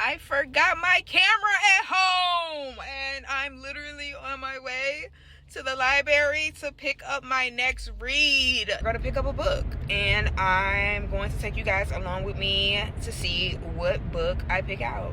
I forgot my camera at home and I'm literally on my way to the library to pick up my next read. I'm gonna pick up a book and I'm going to take you guys along with me to see what book I pick out.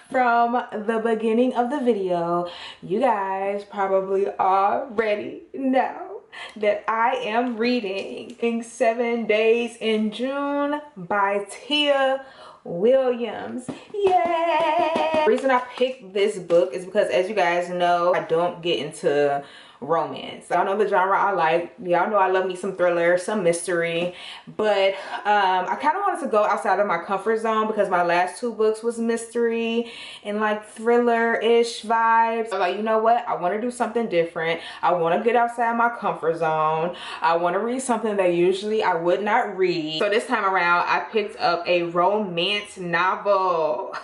From the beginning of the video, you guys probably already know that I am reading 7 Days in June by Tia Williams. Yay! The reason I picked this book is because, as you guys know, I don't get into romance. Y'all know the genre I like. Y'all know I love me some thriller, some mystery, but I kind of wanted to go outside of my comfort zone because my last 2 books was mystery and like thriller-ish vibes. I was like, you know what, I want to do something different. I want to get outside my comfort zone. I want to read something that usually I would not read. So this time around I picked up a romance novel.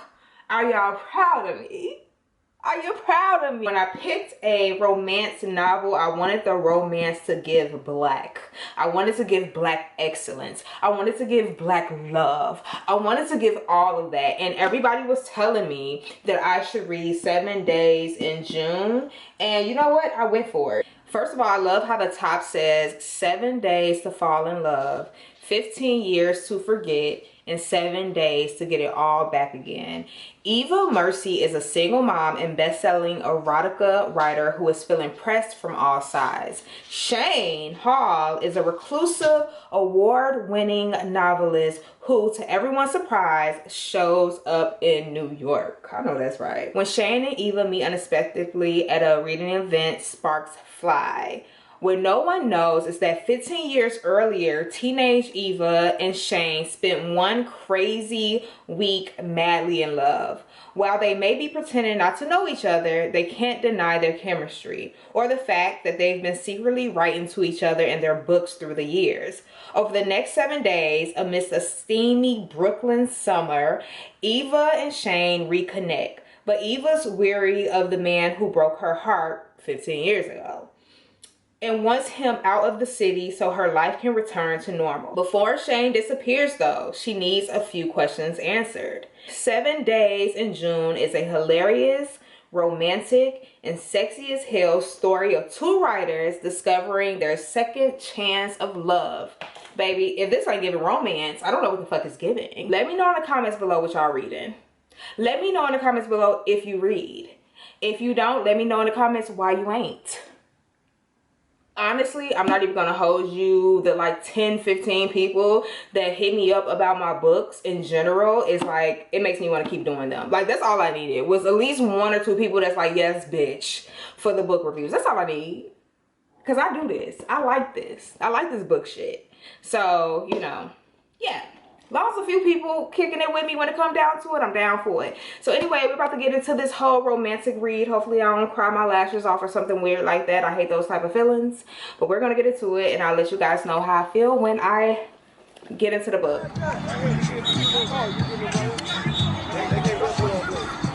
Are y'all proud of me? Are you proud of me? When I picked a romance novel, I wanted the romance to give black. I wanted to give black excellence. I wanted to give black love. I wanted to give all of that. And everybody was telling me that I should read 7 Days in June. And you know what? I went for it. First of all, I love how the top says 7 days to fall in love, 15 years to forget, and 7 days to get it all back again. Eva Mercy is a single mom and best-selling erotica writer who is feeling pressed from all sides. Shane Hall is a reclusive, award-winning novelist who, to everyone's surprise, shows up in New York. I know that's right. When Shane and Eva meet unexpectedly at a reading event, sparks fly. What no one knows is that 15 years earlier, teenage Eva and Shane spent one crazy week madly in love. While they may be pretending not to know each other, they can't deny their chemistry or the fact that they've been secretly writing to each other in their books through the years. Over the next 7 days, amidst a steamy Brooklyn summer, Eva and Shane reconnect. But Eva's weary of the man who broke her heart 15 years ago and wants him out of the city so her life can return to normal. Before Shane disappears though, she needs a few questions answered. 7 Days in June is a hilarious, romantic, and sexy as hell story of 2 writers discovering their second chance of love. Baby, if this ain't giving romance, I don't know what the fuck it's giving. Let me know in the comments below what y'all reading. Let me know in the comments below if you read. If you don't, let me know in the comments why you ain't. Honestly, I'm not even gonna hold you. The like 10-15 people that hit me up about my books in general is like, it makes me want to keep doing them. Like, that's all I needed was at least 1 or 2 people that's like, yes bitch, for the book reviews. That's all I need, because I do this. I like this. I like this book shit. So, you know, yeah, lost a few people kicking it with me when it comes down to it. I'm down for it. So anyway, we're about to get into this whole romantic read. Hopefully I don't cry my lashes off or something weird like that. I hate those type of feelings. But we're going to get into it, and I'll let you guys know how I feel when I get into the book.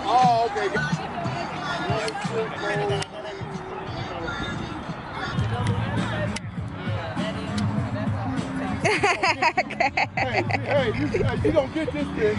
Oh, okay. Hey, you don't get this kid.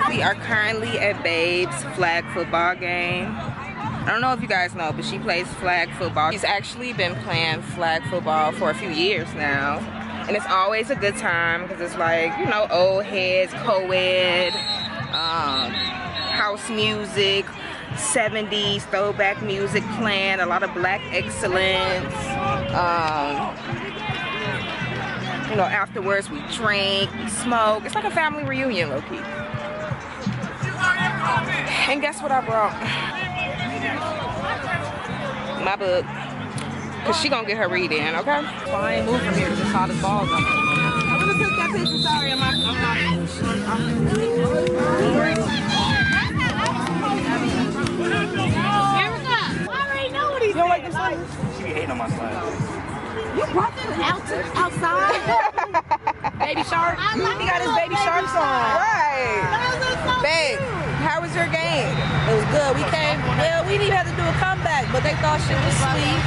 We are currently at Babe's flag football game. I don't know if you guys know, but she plays flag football. She's actually been playing flag football for a few years now. And it's always a good time because it's like, you know, old heads, co-ed, house music, 70s throwback music playing, a lot of black excellence. You know, afterwards we drink, we smoke. It's like a family reunion, low-key. And guess what I brought? My book. Cause she gonna get her read in, okay? So I ain't moved from here because it's hot as balls. I'm gonna take that picture, sorry, I'm not. You don't like this slides? She be hating on my slides. You brought them outside? Baby shark? He got his baby sharks on. Right. Babe, how was your game? It was good. We came, well, we didn't even have to do a comeback, but they thought shit was sweet.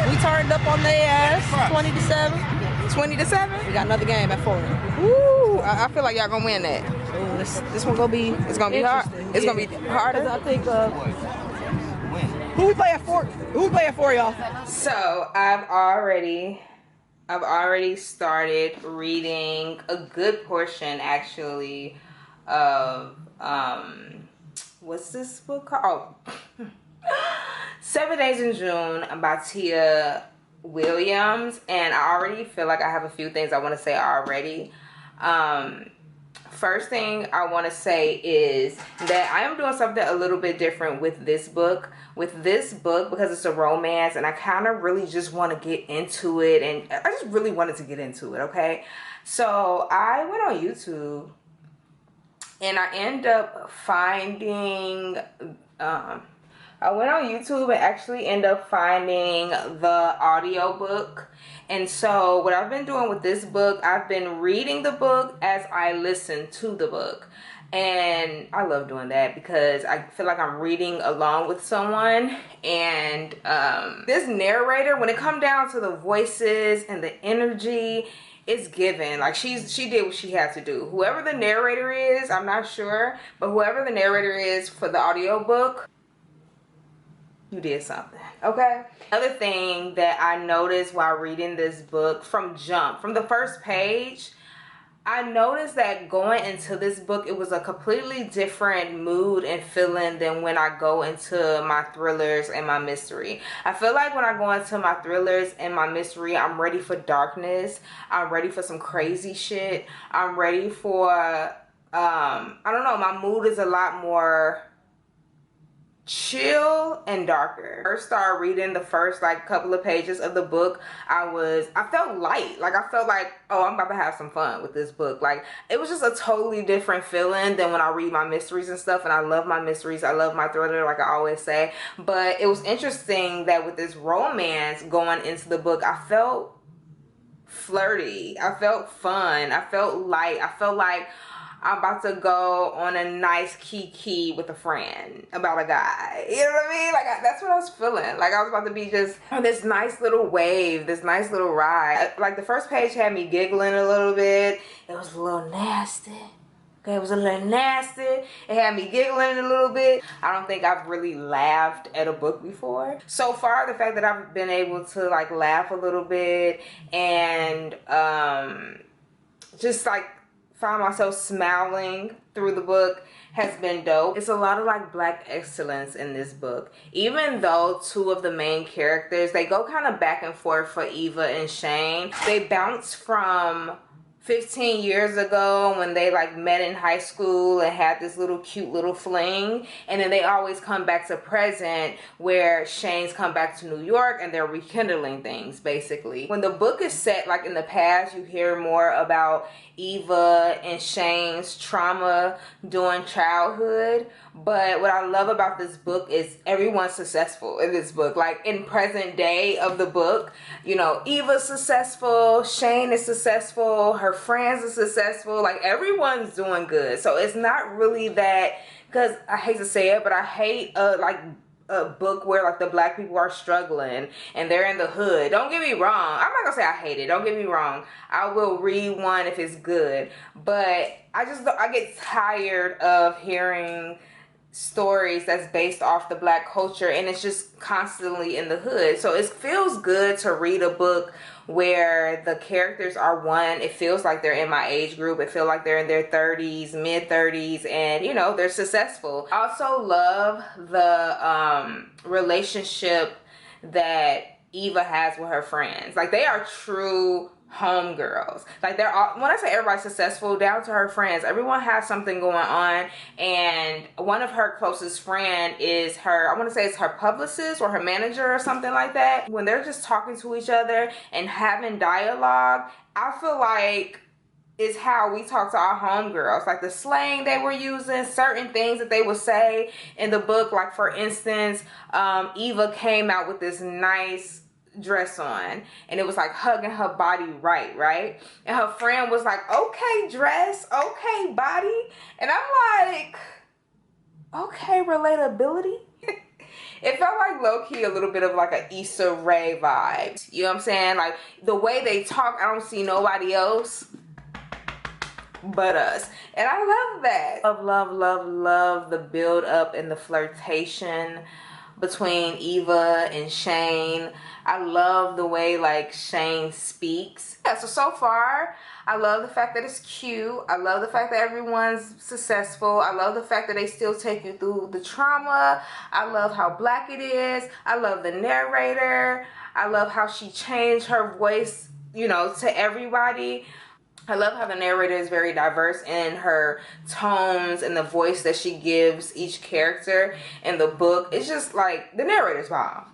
We turned up on their ass, 20 to 7. 20 to 7? We got another game at 4. Woo! I feel like y'all gonna win that. Ooh, this one gonna be It's gonna be hard. It's gonna be harder. I think, who we play at 4? Who we play at 4, y'all? So I've already started reading a good portion, actually, of what's this book called? Oh, 7 Days in June by Tia Williams, and I already feel like I have a few things I want to say already. First thing I want to say is that I am doing something a little bit different with this book. Because it's a romance, and I kind of really just want to get into it, and I just really wanted to get into it, okay? So I went on YouTube, and I end up finding, I went on YouTube and actually end up finding the audiobook. And so what I've been doing with this book, I've been reading the book as I listen to the book. And I love doing that because I feel like I'm reading along with someone. And this narrator, when it comes down to the voices and the energy, it's given. Like she did what she had to do. Whoever the narrator is, I'm not sure, but whoever the narrator is for the audiobook, you did something, okay? Another thing that I noticed while reading this book from the first page, I noticed that going into this book, it was a completely different mood and feeling than when I go into my thrillers and my mystery. I feel like when I go into my thrillers and my mystery, I'm ready for darkness. I'm ready for some crazy shit. I'm ready for, I don't know, my mood is a lot more chill and darker. First started reading the first like couple of pages of the book, I felt light. Like I felt like, oh, I'm about to have some fun with this book. Like it was just a totally different feeling than when I read my mysteries and stuff. And I love my mysteries, I love my thriller, like I always say. But it was interesting that with this romance going into the book, I felt flirty, I felt fun, I felt light, I felt like I'm about to go on a nice kiki with a friend about a guy. You know what I mean? Like, that's what I was feeling. Like, I was about to be just on this nice little wave, this nice little ride. Like, the first page had me giggling a little bit. It was a little nasty. Okay, it was a little nasty. It had me giggling a little bit. I don't think I've really laughed at a book before. So far, the fact that I've been able to, like, laugh a little bit and just, like, find myself smiling through the book has been dope. It's a lot of like black excellence in this book. Even though two of the main characters, they go kind of back and forth for Eva and Shane. They bounce from 15 years ago when they like met in high school and had this little cute little fling, and then they always come back to present where Shane's come back to New York and they're rekindling things basically. When the book is set like in the past, you hear more about Eva and Shane's trauma during childhood. But what I love about this book is everyone's successful in this book. Like in present day of the book, you know, Eva's successful, Shane is successful, her friends are successful, like everyone's doing good. So it's not really that, because I hate to say it, but I hate like a book where like the black people are struggling and they're in the hood. Don't get me wrong, I'm not gonna say I hate it, don't get me wrong, I will read one if it's good, but I get tired of hearing stories that's based off the Black culture, and it's just constantly in the hood. So it feels good to read a book where the characters are one. It feels like they're in my age group. It feels like they're in their 30s, mid 30s, and you know, they're successful. I also love the relationship that Eva has with her friends. Like, they are true homegirls. Like, they're all, when I say everybody's successful, down to her friends, everyone has something going on. And one of her closest friend is her, I want to say it's her publicist or her manager or something like that. When they're just talking to each other and having dialogue, I feel like is how we talk to our homegirls. Like, the slang they were using, certain things that they would say in the book. Like, for instance, Eva came out with this nice dress on, and it was like hugging her body right, and her friend was like, okay dress, okay body, and I'm like, okay relatability. It felt like low-key a little bit of like an Issa Rae vibe, you know what I'm saying? Like, the way they talk, I don't see nobody else but us, and I love that. Love the build up and the flirtation between Eva and Shane. I love the way like Shane speaks. Yeah, so far I love the fact that it's cute. I love the fact that everyone's successful. I love the fact that they still take you through the trauma. I love how Black it is. I love the narrator. I love how she changed her voice, you know, to everybody. I love how the narrator is very diverse in her tones and the voice that she gives each character in the book. It's just like, the narrator's bomb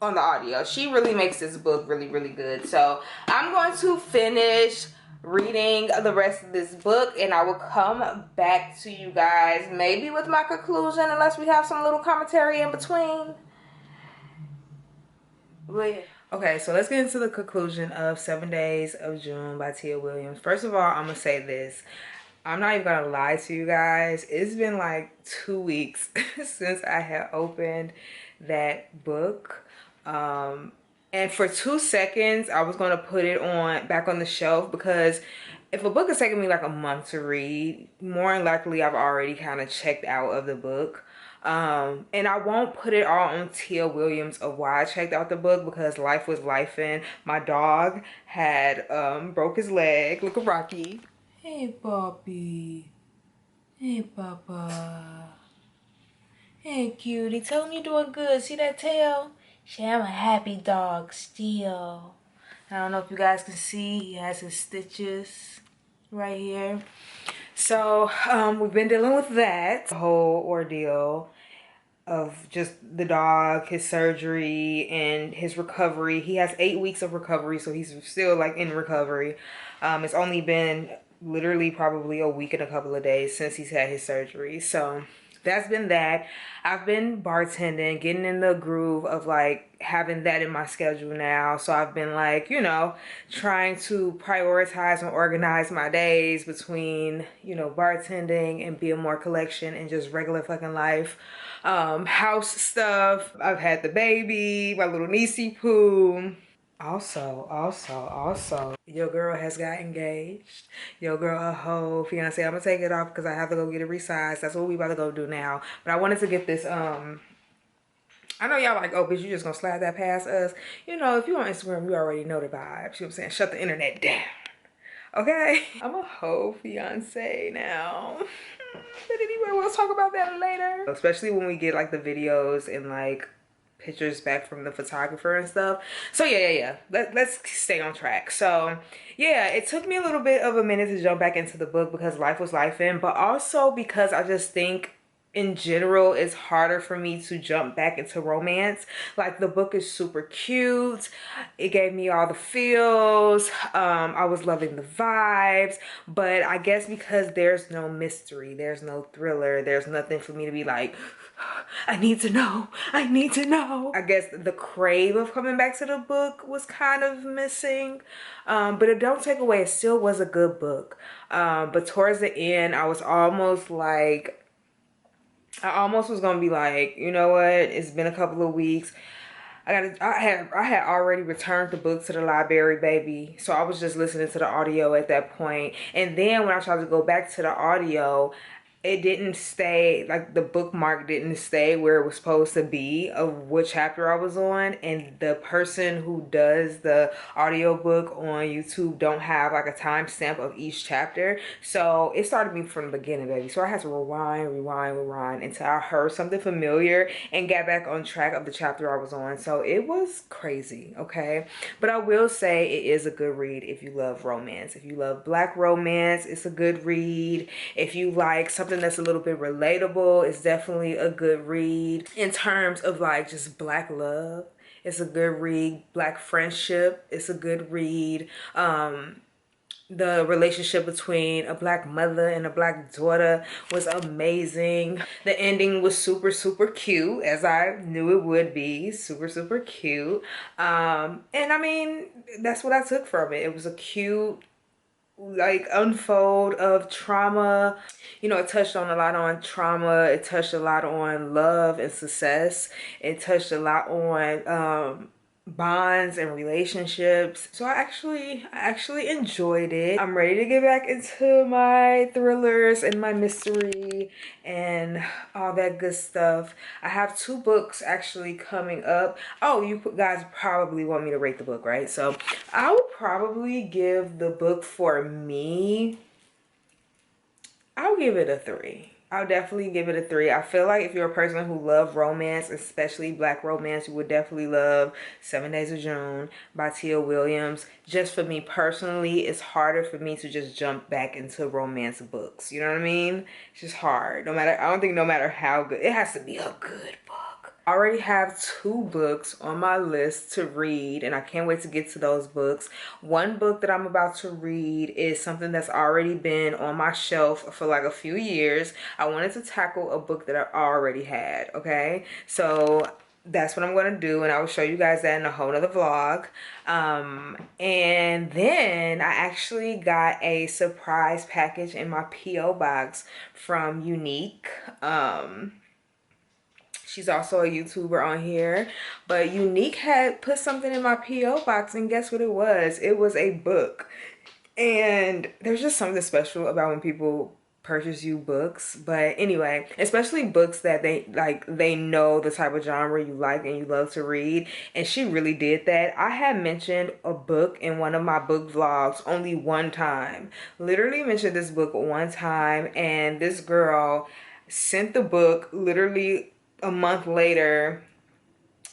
on the audio. She really makes this book really, really good. So I'm going to finish reading the rest of this book, and I will come back to you guys maybe with my conclusion, unless we have some little commentary in between. Okay, so let's get into the conclusion of 7 Days of June by Tia Williams. First of all, I'm gonna say this. I'm not even gonna lie to you guys. It's been like 2 weeks since I had opened that book. And for 2 seconds, I was gonna put it back on the shelf, because if a book is taking me like a month to read, more than likely I've already kind of checked out of the book. And I won't put it all on Tia Williams of why I checked out the book, because life was lifing. My dog had broke his leg. Look at Rocky. Hey, Poppy. Hey, Papa. Hey, cutie. Tell him you're doing good. See that tail? Say, I'm a happy dog still. I don't know if you guys can see. He has his stitches right here. So we've been dealing with that whole ordeal of just the dog, his surgery, and his recovery. He has 8 weeks of recovery, so he's still like in recovery. It's only been literally probably a week and a couple of days since he's had his surgery. So that's been that. I've been bartending, getting in the groove of like having that in my schedule now. So I've been like, you know, trying to prioritize and organize my days between, you know, bartending and being more collection and just regular fucking life. House stuff. I've had the baby, my little niecey poo. Also, your girl has got engaged. Your girl a hoe fiance. I'm gonna take it off because I have to go get it resized. That's what we about to go do now. But I wanted to get this, I know y'all like, oh, bitch, you just gonna slide that past us. You know, if you on Instagram, you already know the vibes. You know what I'm saying? Shut the internet down. Okay? I'm a hoe fiance now. But anyway, we'll talk about that later. Especially when we get like the videos and like pictures back from the photographer and stuff. So yeah. Let's stay on track. So yeah, it took me a little bit of a minute to jump back into the book because life was lifing, but also because I just think in general it's harder for me to jump back into romance. Like, the book is super cute. It gave me all the feels. I was loving the vibes, but I guess because there's no mystery, there's no thriller, there's nothing for me to be like, I need to know. I guess the crave of coming back to the book was kind of missing. But it don't take away, it still was a good book. But towards the end, I was almost like, I almost was gonna be like, you know what? It's been a couple of weeks. I had already returned the book to the library, baby. So I was just listening to the audio at that point. And then when I tried to go back to the audio, it didn't stay, like the bookmark didn't stay where it was supposed to be of what chapter I was on, and the person who does the audiobook on YouTube don't have like a timestamp of each chapter. So it started me from the beginning, baby. So I had to rewind until I heard something familiar and got back on track of the chapter I was on. So it was crazy, okay? But I will say it is a good read if you love romance. If you love Black romance, it's a good read. If you like something that's a little bit relatable, it's definitely a good read. In terms of like just Black love, it's a good read. Black friendship, it's a good read. The relationship between a Black mother and a Black daughter was amazing. The ending was super cute, as I knew it would be. Super cute. And I mean, that's what I took from it. It was a cute like unfold of trauma. You know, it touched on a lot on trauma. It touched a lot on love and success. It touched a lot on bonds and relationships. So I actually enjoyed it. I'm ready to get back into my thrillers and my mystery and all that good stuff. I have 2 books actually coming up. Oh, you guys probably want me to rate the book, right? So I would probably give the book, for me, I'll give it a 3. I'll definitely give it a 3. I feel like if you're a person who loves romance, especially Black romance, you would definitely love 7 Days of June by Tia Williams. Just for me personally, it's harder for me to just jump back into romance books. You know what I mean? It's just hard. I don't think no matter how good, it has to be a good book. I already have 2 books on my list to read, and I can't wait to get to those books. One book that I'm about to read is something that's already been on my shelf for like a few years. I wanted to tackle a book that I already had, okay? So that's what I'm going to do, and I will show you guys that in a whole nother vlog. And then I actually got a surprise package in my P.O. box from Unique. She's also a YouTuber on here. But Unique had put something in my P.O. box, and guess what it was? It was a book. And there's just something special about when people purchase you books. But anyway, especially books that they know the type of genre you like and you love to read. And she really did that. I had mentioned a book in one of my book vlogs only one time. Literally mentioned this book one time, and this girl sent the book literally a month later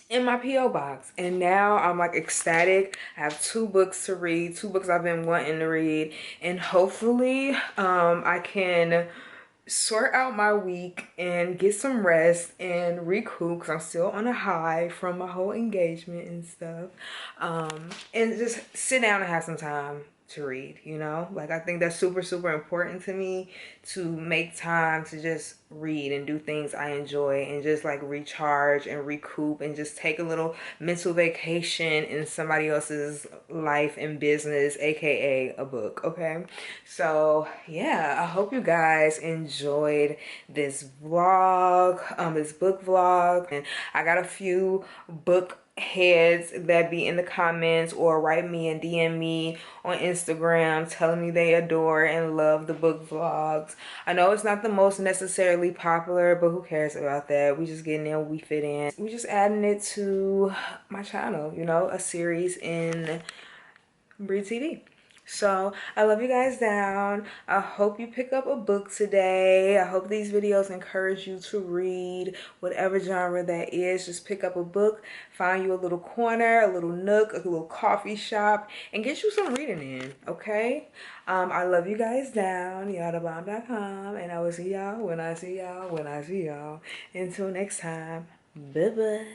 in my P.O. box, and now I'm like ecstatic. I have 2 books to read, 2 books I've been wanting to read, and hopefully I can sort out my week and get some rest and recoup, because I'm still on a high from my whole engagement and stuff, and just sit down and have some time to read, you know? Like, I think that's super important to me, to make time to just read and do things I enjoy and just like recharge and recoup and just take a little mental vacation in somebody else's life and business, aka a book, okay? So yeah, I hope you guys enjoyed this vlog, this book vlog, and I got a few book heads that be in the comments or write me and DM me on Instagram telling me they adore and love the book vlogs. I know it's not the most necessarily popular, but who cares about that? We just getting in, we fit in. We just adding it to my channel, you know, a series in Breed TV. So I love you guys down. I hope you pick up a book today. I hope these videos encourage you to read whatever genre that is. Just pick up a book, find you a little corner, a little nook, a little coffee shop, and get you some reading in, okay? I love you guys down, y'allthebomb.com, and I will see y'all when I see y'all when I see y'all. Until next time, bye-bye.